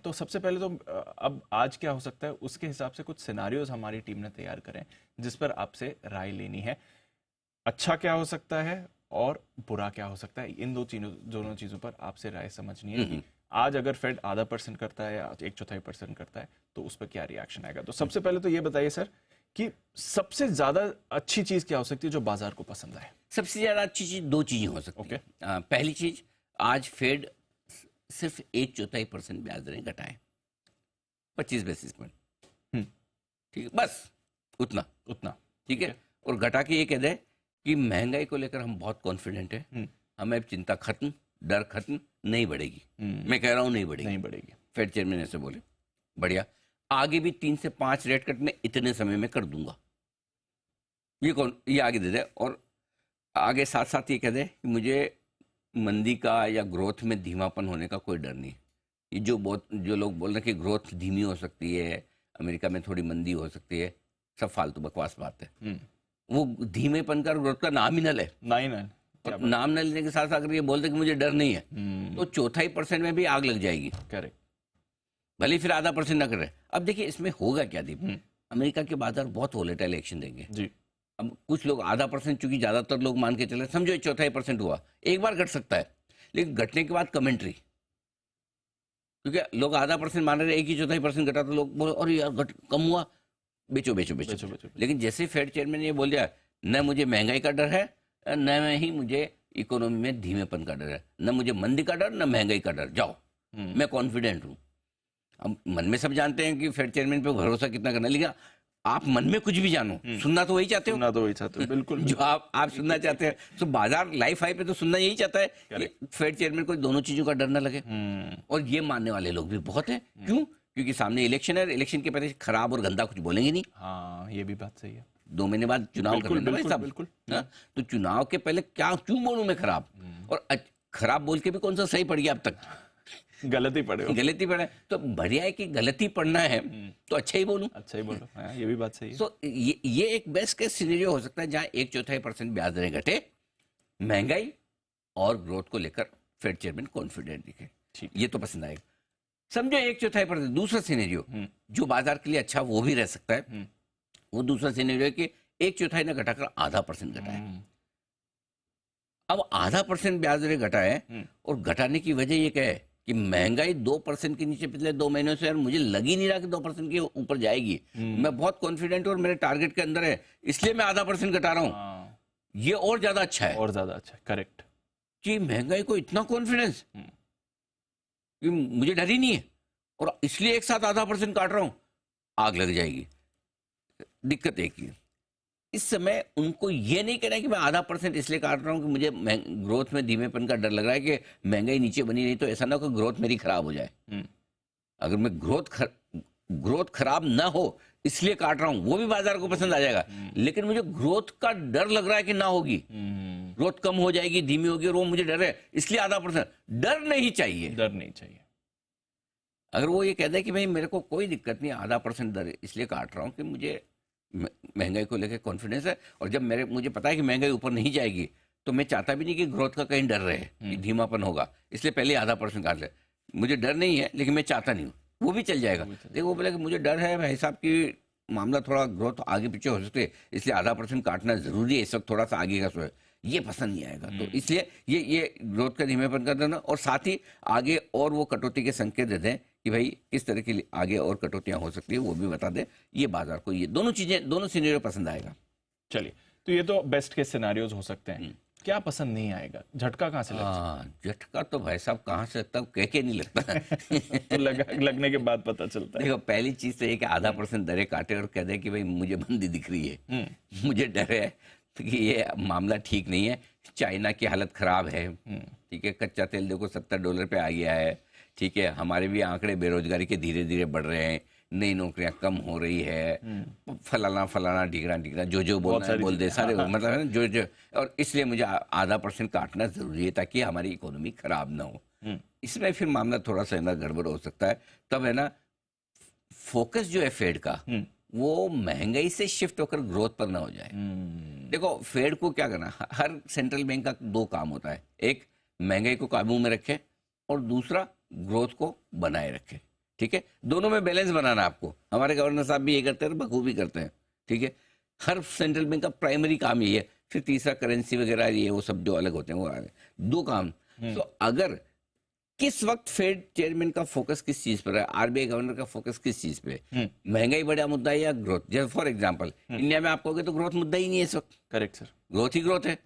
तो सबसे पहले तो अब आज क्या हो सकता है उसके हिसाब से कुछ सिनारियोज हमारी टीम ने तैयार करें जिस पर आपसे राय लेनी है। अच्छा क्या हो सकता है और बुरा क्या हो सकता है, इन दोनों चीजों पर आपसे राय समझनी है कि आज अगर फेड आधा परसेंट करता है या 1/4% करता है तो उस पर क्या रिएक्शन आएगा। तो सबसे पहले तो ये बताइए सर कि सबसे ज्यादा अच्छी चीज क्या हो सकती है जो बाजार को पसंद आए। सबसे ज्यादा अच्छी चीज दो चीजें हो सकती ओके। है। पहली चीज, आज फेड सिर्फ 1/4% ब्याज दरें घटाए, 25 बेसिस पॉइंट। हम्म। ठीक है, बस उतना उतना ठीक है। और घटा के ये कह दे कि महंगाई को लेकर हम बहुत कॉन्फिडेंट है, हमें अब चिंता खत्म, डर खत्म, नहीं बढ़ेगी। मैं कह रहा हूं नहीं बढ़ेगी, नहीं बढ़ेगी। फेड चेयरमैन ऐसे बोले, बढ़िया, आगे भी 3 से 5 रेट कट मैं इतने समय में कर दूंगा, ये आगे दे दे। और आगे साथ साथ ये कह दे कि मुझे मंदी का या ग्रोथ में धीमापन होने का कोई डर नहीं। ये जो लोग बोल रहे हैं कि ग्रोथ धीमी हो सकती है, अमेरिका में थोड़ी मंदी हो सकती है, सब फालतू बकवास बात है। वो धीमेपन का, ग्रोथ का नाम ही न ले। नहीं और नाम न लेने के साथ साथ अगर ये बोलते कि मुझे डर नहीं है, तो 1/4% में भी आग लग जाएगी। करेक्ट। भले फिर आधा परसेंट ना कर रहे। अब देखिए इसमें होगा क्या दीप, अमेरिका के बाजार बहुत वोलेटाइल एक्शन देंगे जी। अब कुछ लोग आधा परसेंट, चूंकि ज्यादातर लोग मान के चले, समझो 1/4% हुआ, एक बार घट सकता है, लेकिन घटने के बाद कमेंट्री, क्योंकि लोग आधा परसेंट मान रहे, 1/4% घटा तो लोग बोले अरे यार कम हुआ, बेचो बेचो बेचो, बेचो, बेचो। लेकिन जैसे फेड चेयरमैन ने ये बोल दिया, न मुझे महंगाई का डर है, न ही मुझे इकोनॉमी में धीमेपन का डर है, न मुझे मंदी का डर, न महंगाई का डर, जाओ मैं कॉन्फिडेंट हूं। अब मन में सब जानते हैं कि फेड चेयरमैन पे भरोसा कितना करना, लेकिन आप मन में कुछ भी जानो, सुनना तो वही चाहते हो, सुनना तो वही चाहते हो, बिल्कुल। जो आप सुनना चाहते हैं। तो बाजार लाइफ हाई पे तो सुनना यही चाहता है कि फेड चेयरमैन को दोनों चीजों का डर ना लगे। और ये मानने वाले लोग भी बहुत हैं। क्यों? क्योंकि सामने इलेक्शन है, इलेक्शन के पहले खराब और गंदा कुछ बोलेंगे नहीं। हाँ, ये भी बात सही है। 2 महीने बाद चुनाव बिल्कुल, करने भाई साहब, बिल्कुल। तो चुनाव के पहले क्या क्यों बोलूं मैं खराब, और खराब बोल के भी कौन सा सही पड़ गया अब तक, गलती पड़े हो। गलती पड़ा है, तो बढ़िया है कि गलती पढ़ना है तो अच्छा ही बोलूं। अच्छा ही बोलो। हाँ, ये भी बात सही है। तो ये एक बेस्ट केस सिनेरियो हो सकता है जहां 1/4% ब्याज दरें घटे, महंगाई और ग्रोथ को लेकर फेड चेयरमैन कॉन्फिडेंट दिखे, ये तो पसंद आएगा। समझो 1/4%। दूसरा सिनेरियो जो बाजार के लिए अच्छा वो भी रह सकता है, वो दूसरा सिनेरियो है कि 1/4 ना घटाकर आधा परसेंट घटाए। अब आधा परसेंट ब्याज दरें घटाए, और घटाने की वजह ये क्या है कि महंगाई 2% के नीचे पिछले 2 महीनों से, यार मुझे लग ही नहीं रहा कि 2% के ऊपर जाएगी। मैं बहुत कॉन्फिडेंट हूं और मेरे टारगेट के अंदर है, इसलिए मैं आधा परसेंट घटा रहा हूं। ये और ज्यादा अच्छा है, और ज्यादा अच्छा है। करेक्ट। कि महंगाई को इतना कॉन्फिडेंस कि मुझे डर ही नहीं है, और इसलिए एक साथ आधा परसेंट काट रहा हूं, आग लग जाएगी। दिक्कत एक ही, इस समय उनको ये नहीं कहना है कि मैं आधा परसेंट इसलिए काट रहा हूं कि मुझे ग्रोथ में धीमेपन का डर लग रहा है कि महंगाई नीचे बनी नहीं तो ऐसा ना हो कि ग्रोथ मेरी खराब हो जाए। अगर मैं ग्रोथ खराब ना हो इसलिए काट रहा हूं, वो भी बाजार को पसंद आ जाएगा। लेकिन मुझे ग्रोथ का डर लग रहा है कि ना होगी, ग्रोथ कम हो जाएगी, धीमी होगी, और वो मुझे डर है, इसलिए आधा परसेंट। डर नहीं चाहिए, डर नहीं चाहिए। अगर वो ये कहता है कि भाई मेरे को कोई दिक्कत नहीं, आधा परसेंट डर इसलिए काट रहा हूं कि मुझे महंगाई को लेकर कॉन्फिडेंस है, और जब मुझे पता है कि महंगाई ऊपर नहीं जाएगी, तो मैं चाहता भी नहीं कि ग्रोथ का कहीं डर रहे कि धीमापन होगा, इसलिए पहले आधा परसेंट काट ले। मुझे डर नहीं है लेकिन मैं चाहता नहीं हूँ, वो भी चल जाएगा। देखो वो बोला कि मुझे डर है भाई साहब की मामला थोड़ा ग्रोथ आगे पीछे हो सकते, इसलिए आधा परसेंट काटना जरूरी है, इस वक्त थोड़ा सा आगे का सो है, ये पसंद नहीं आएगा। तो इसलिए ये ग्रोथ का धीमेपन कर देना, और साथ ही आगे और वो कटौती के संकेत दे दें कि भाई किस तरह की आगे और कटौतियां हो सकती है, वो भी बता दें। ये बाजार को ये दोनों चीजें, दोनों सिनेरियो पसंद आएगा। चलिए, तो ये तो बेस्ट केस सिनेरियोज हो सकते हैं। क्या पसंद नहीं आएगा? झटका कहाँ से लगता है? झटका तो भाई साहब कहाँ से लगता है, कह के नहीं लगता तो लगने के बाद पता चलता है। देखो पहली चीज तो ये कि आधा परसेंट दरें काटे और कह दे कि भाई मुझे मंदी दिख रही है, मुझे डर है कि ये मामला ठीक नहीं है, चाइना की हालत खराब है, ठीक है, कच्चा तेल देखो $70 पे आ गया है, ठीक है, हमारे भी आंकड़े बेरोजगारी के धीरे धीरे बढ़ रहे हैं, नई नौकरियां कम हो रही है, फलाना फलाना ढिगरा जो बोलना है बोल दे सारे, मतलब है ना जो, और इसलिए मुझे आधा परसेंट काटना जरूरी है ताकि हमारी इकोनॉमी खराब ना हो। इसमें फिर मामला थोड़ा सा ना गड़बड़ हो सकता है, तब है ना फोकस जो है फेड का वो महंगाई से शिफ्ट होकर ग्रोथ पर ना हो जाए। देखो फेड को क्या करना, हर सेंट्रल बैंक का 2 काम होता है, एक महंगाई को काबू में रखे और दूसरा ग्रोथ को बनाए रखे। ठीक है, दोनों में बैलेंस बनाना है आपको। हमारे गवर्नर साहब भी ये करते हैं, बखूबी करते हैं, ठीक है। हर सेंट्रल बैंक का प्राइमरी काम ये है, फिर तीसरा करेंसी वगैरह ये वो सब जो अलग होते हैं वो आगे दो काम। तो अगर किस वक्त फेड चेयरमैन का फोकस किस चीज पर है, आरबीआई गवर्नर का फोकस किस चीज पे है, महंगाई बड़ा मुद्दा है या ग्रोथ? जैसे फॉर एग्जांपल इंडिया में आप कहोगे तो ग्रोथ मुद्दा ही नहीं है इस वक्त, करेक्ट सर। ग्रोथ ही ग्रोथ है,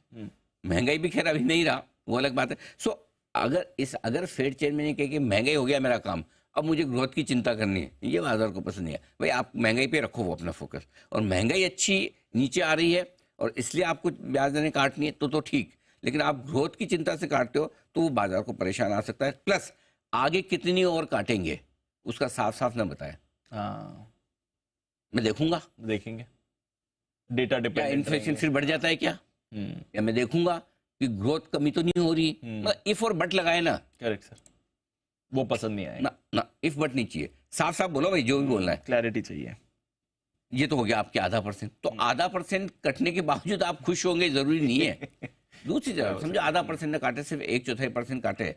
महंगाई भी खैर अभी नहीं रहा, वो अलग बात है। सो अगर फेड चेयरमैन ने कहे कि महंगाई हो गया मेरा काम, अब मुझे ग्रोथ की चिंता करनी है, ये बाजार को पसंद नहीं है। भाई आप महंगाई पे रखो वो अपना फोकस, और महंगाई अच्छी नीचे आ रही है और इसलिए आपको ब्याज दरें काटनी है तो ठीक, लेकिन आप ग्रोथ की चिंता से काटते हो तो वो बाजार को परेशान आ सकता है। प्लस आगे कितनी और काटेंगे उसका साफ साफ ना बताएं। हाँ, मैं देखूंगा, देखेंगे डेटा क्या डिपेंडेंट इन्फ्लेशन फिर बढ़ जाता है क्या, या मैं देखूंगा कि ग्रोथ कमी तो नहीं हो रही। इफ और बट लगाए ना, करेक्ट सर, वो पसंद नहीं आएगा ना इफ बट नहीं चाहिए, साफ साफ बोलो भाई जो भी बोलना है। क्लैरिटी चाहिए। ये तो हो गया आपके 0.5%, तो 0.5% कटने के बावजूद आप खुश होंगे जरूरी नहीं है। दूसरी तरफ समझो 0.5% ने काटे, सिर्फ 1/4% काटे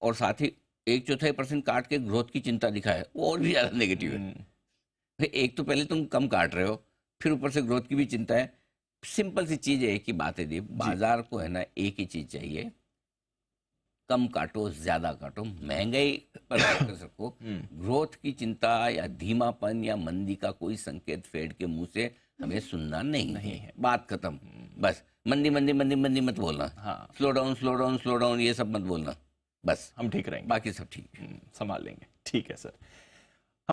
और साथ ही 1/4% काट के ग्रोथ की चिंता दिखाए, वो और भी ज्यादा नेगेटिव है। भाई एक तो पहले तुम कम काट रहे हो, फिर ऊपर से ग्रोथ की भी चिंता है। सिंपल सी चीज है, एक ही बात है दी, बाजार को है ना एक ही चीज चाहिए, कम काटो ज्यादा काटो, महंगाई पर फोकस रखो। ग्रोथ की चिंता या धीमापन या मंदी का कोई संकेत फेड के मुंह से हमें सुनना नहीं है। बात खत्म। बस मंदी मंदी मंदी मंदी मत बोलना, हाँ, slow down slow down slow down ये सब मत बोलना, बस हम ठीक रहेंगे, बाकी सब ठीक। संभाल लेंगे। ठीक है सर।